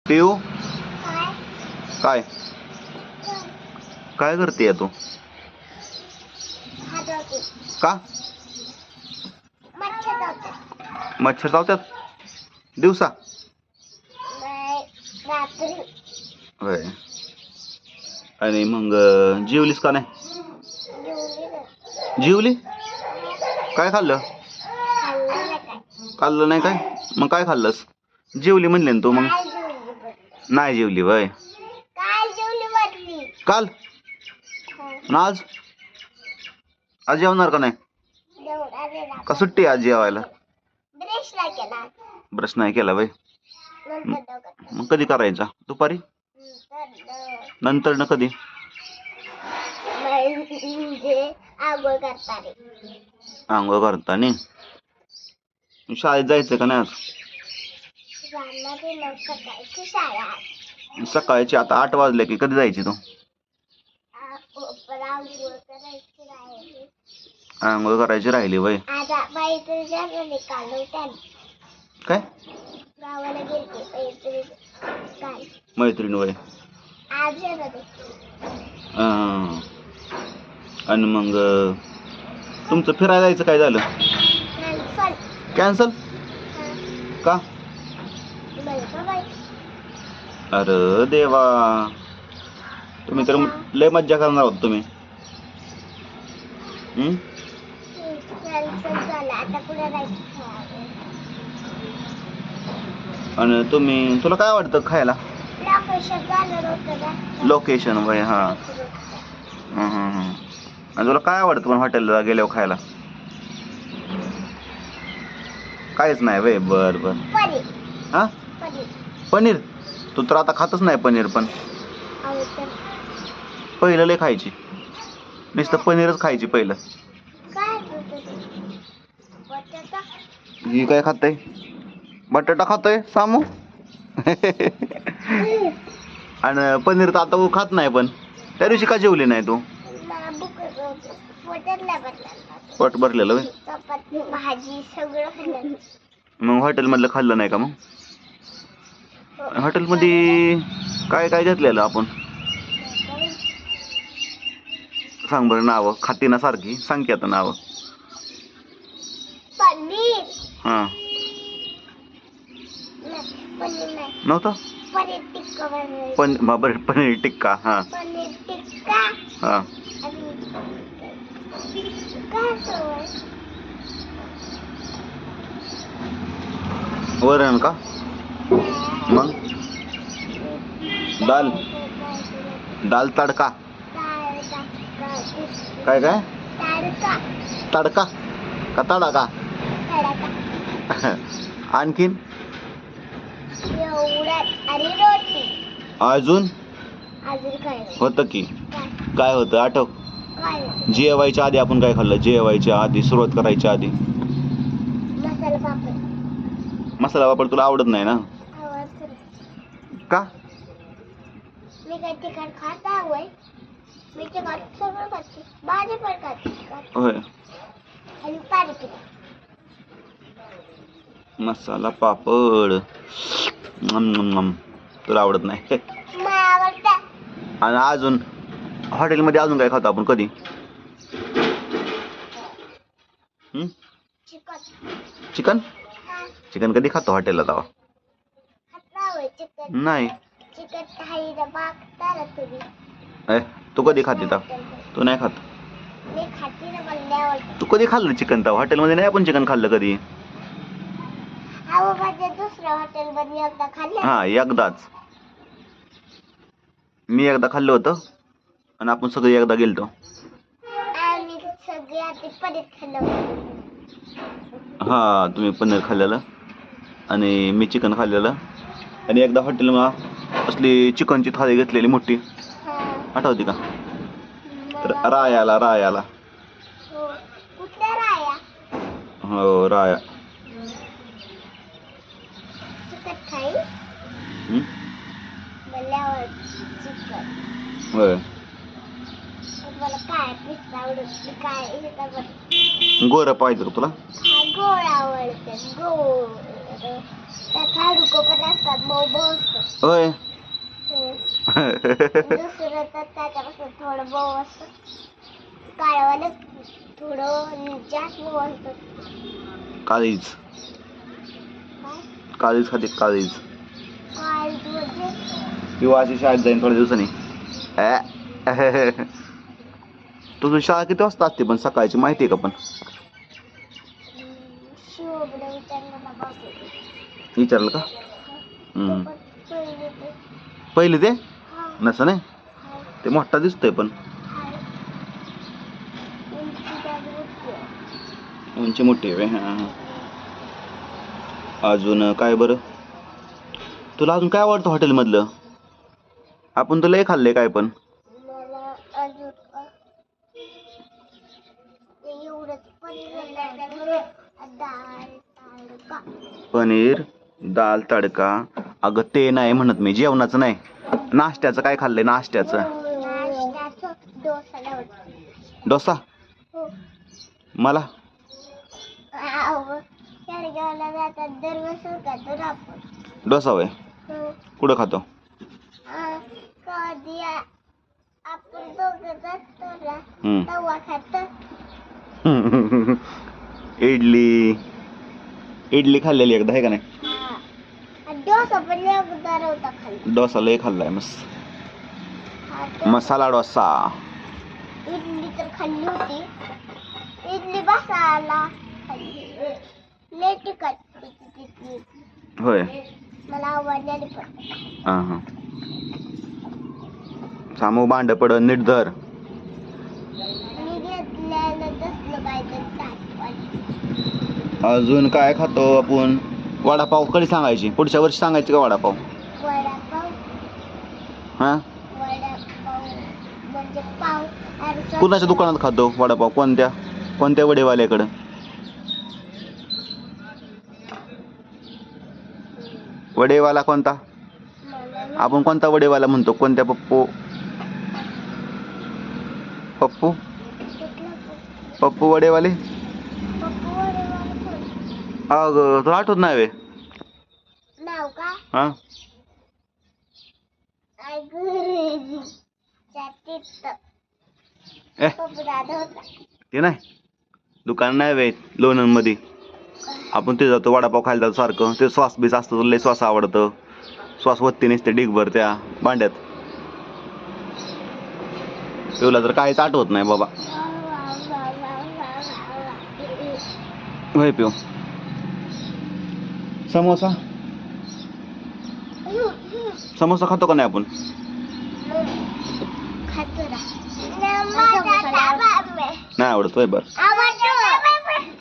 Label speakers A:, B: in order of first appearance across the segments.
A: पिऊ काय काय करते तू? का मच्छर चावतात दिवसा? होय. आणि मग जेवलीस का नाही? जेवली? काय खाल्लं? खाल्लं नाही काय? मग काय खाल्लंस? जेवली म्हणले ना तू. मग नाही जेवली वय? काल आज आज जेवणार का नाही? का सुट्टी आज जेवायला? ब्रश नाही केला वय? मग कधी करायचा? दुपारी? नंतर ना कधी? आंघोळ करताना. शाळेत जायचं का नाही आज? सकाळची आता 8 वाजले की कधी जायची तू? आंघोळ करायची राहिली वय? काय मैत्रीण वय? आणि मग तुमचं फिरायला जायचं काय झालं? कॅन्सल का? अरे देवा, तुम्ही तर लय मज्जा करणार होत तुम्ही. आणि तुला काय आवडतं खायला? लोकेशन वय? हा. आणि तुला काय आवडतं पण हॉटेलला गेल्यावर खायला? काहीच नाही वय? बर बर. हा पनीर? तू तर आता खातच नाही पनीर. पण पहिलं लय खायची, नुसतं पनीरच खायची पहिलं. ही काय खातय? बटाटा खातोय सामू. आणि पनीर तर आता खात नाही. पण त्या दिवशी का जेवली नाही तू? पोट भरलेलं भाजी सगळं. मग हॉटेल मधलं खाल्लं नाही का? मग हॉटेल मध्ये काय काय घेतलेलं आपण? सांग बरं नाव. खाती ना सारखी, सांग की आता नाव. हा नव्हतं? पनीर टिक्का. हा हा. वरण का? मग दाल तडका. काय काय? तडका का तडका? आणखीन अजून होतं की? काय होतं आठव? जेवायच्या आधी आपण काय खाल्लं? जेवायच्या आधी, सुरुवात करायच्या आधी? मसाला पापड तुला आवडत नाही ना? का? होय. मसाला पापड तुला आवडत नाही? आणि अजून हॉटेलमध्ये अजून काय खातो आपण कधी? चिकन? चिकन कधी खातो हॉटेलला तेव्हा? नाही. तू कधी खाते तेव्हा? तू नाही खात? तू कधी खाल्लं चिकन तेव्हा? हॉटेलमध्ये नाही आपण चिकन खाल्लं कधी? हा एकदाच. मी एकदा खाल्लं होतं आणि आपण सगळे एकदा गेलतो. हा तुम्ही पनीर खाल्लेलं आणि मी चिकन खाल्लेलं. आणि एकदा हॉटेलला असली चिकनची थाळी घेतलेली मोठी, आठवते का? तर रायाला. हो राया. होय. गोरं पाहिजे का तुला? होय.
B: दुसरं तर त्याच्यापासून थोडं मऊ असतं, काळवालं थोडं जास्त मऊ असतं.
A: काळीज काळीज खाते काळीज.
B: काळीज म्हणजे
A: किंवा अशी शाळेत जाईन थोड्या दिवसांनी. तुझी शाळा किती वाजता असते पण सकाळची माहिती आहे का पण?
B: शिवबला विचारलं बाबू.
A: विचारलं का? पहिले ते नसं नाही, ते मोठा दिसतोय पण उंची मोठी आहे. अजून काय बरं तुला अजून काय आवडतं हॉटेलमधलं? आपण तुला लय खाल्ले काय पण.
B: मला अजून
A: पनीर दाल तडका. अगं ते नाही म्हणत मी, जेवणाचं नाही, नाश्त्याचं काय खाल्लंय? नाश्त्याचं डोसा. मला डोसा होय. कुठं खातो?
B: आपण दोघं जातो ना तेव्हा खातो.
A: इडली इडली खाल्लेली एकदा आहे का नाही?
B: डोसा पण एकदा होता खाल्ला.
A: डोसा लय खाल्लाय मसाला डोसा.
B: इडली तर खाल्ली होती, इडली बसायला खाल्ली, लय तिखट
A: होय.
B: मला आवडलेली पण.
A: हा सामू भांड पड नीट धर.
B: मी घेतल्यानं तसलं काय तर.
A: अजून काय खातो आपण? वडापाव कधी सांगायची? पुढच्या वर्षी सांगायची का वडापाव?
B: वडापाव
A: हा
B: वडापाव म्हणजे पाव.
A: कुणाच्या दुकानात खातो वडापाव? कोणत्या वडेवाल्याकडं? वडेवाला कोणता? आपण कोणता वडेवाला म्हणतो? कोणत्या पप्पू वडेवाले? अग तुला आठवत नाही वे
B: नाव का?
A: हा ते नाही दुकान नाही वे लोणंद मध्ये. आपण ते जातो वडापाव खायला जातो सारखं. ते सॉस बीस असतं, लय सॉस आवडतं. सॉस वत्ती नसते डिगभर त्या भांड्यात. तुला तर काहीच आठवत नाही बाबा. होय पिऊ. समोसा खातो का नाही आपण? नाही आवडत होय. बर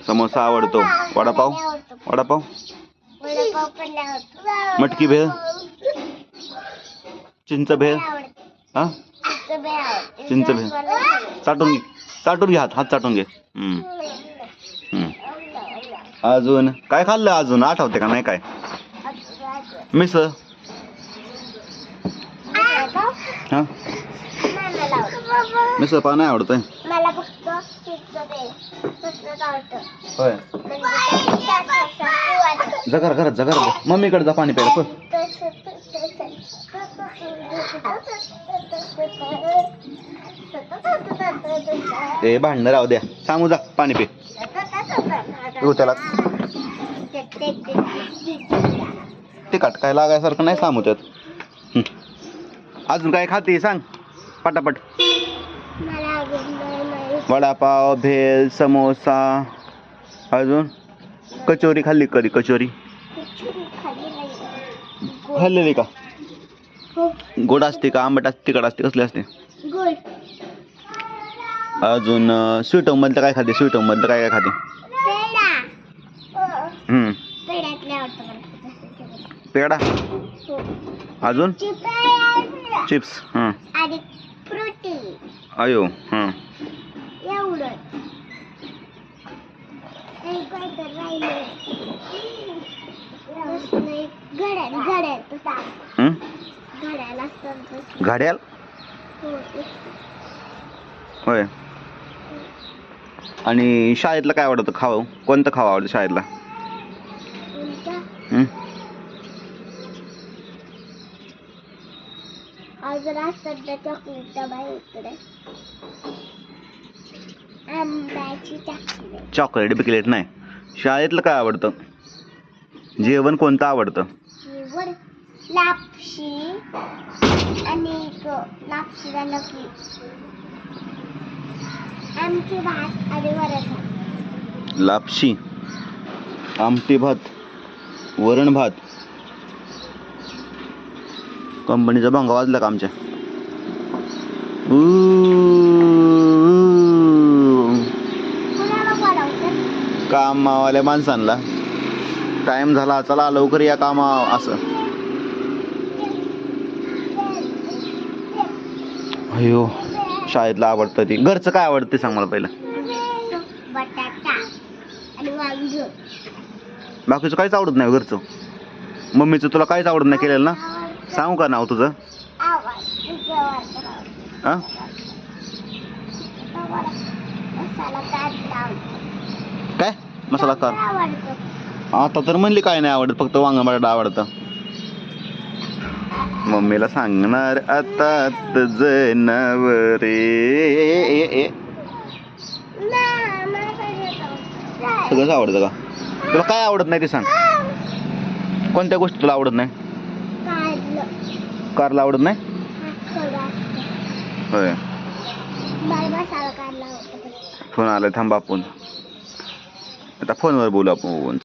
A: समोसा आवडतो. वडापाव मटकी भेळ, चिंच भेळ. हा चिंच भेळ चाटून घे हात चाटून घे. अजून काय खाल्लं? अजून आठवते का नाही? काय मिसळ. हा मिसळ पाव नाही आवडतोय
B: मला फक्त
A: होय. जगर मम्मीकडे जा पाणी प्यायला. ते भांडणं राहू द्या. सामू जा पाणी पे. त्याला तिखट काय लागायसारखं नाही सामू त्यात. अजून काय खाते सांग पटापट. वडापाव भेल समोसा. अजून कचोरी खाल्ली? कधी कचोरी खाल्लेली का? गोड असते का आंबट असते तिखट असते कसली असते? अजून स्वीट होम मधलं काय खाते? स्वीट होम मधलं काय काय खाते? पेढा. अजून चिप्स. अयो घड्याल होय. आणि शाळेतलं काय आवडतं खावं? कोणतं खावं आवडतं शाळेतला?
B: अजून असतात ना चॉकलेट डबा इकडे. आंब्याची चॉकलेट.
A: चॉकलेट बिकलेट नाही. शाळेतलं काय आवडतं? जेवण कोणतं आवडतं?
B: जेवण लापशी आणि लापशी झालं की आमटी भात आणि वरण भात.
A: लापशी, आमटी भात, वरण भात. कंपनीचा भंगा वाजला का आमच्या?
B: कुणाला बोलावतात?
A: कामावाल्या माणसांना टाइम झाला, चला लवकर या कामा असं. अयो, शाळेतलं आवडतं ते. घरचं काय आवडतं ते सांग मला पहिलं.
B: बटाटा आणि वांग.
A: बाकीचं काहीच आवडत नाही घरचं. मम्मीचं तुला काहीच आवडत नाही केलेलं ना? सांगू का नाव तुझं? हा? काय मसाला कार? आता तर म्हणली काय नाही आवडत, फक्त वांग बटाटा आवडतं. मम्मीला सांगणार आता जनावरे. सगळंच आवडतं का? तुला काय आवडत नाही ते सांग. कोणत्या गोष्टी तुला आवडत नाही? कारला आवडत नाही? होय. फोन आला, थांबा आपण आता फोनवर बोलू आपण.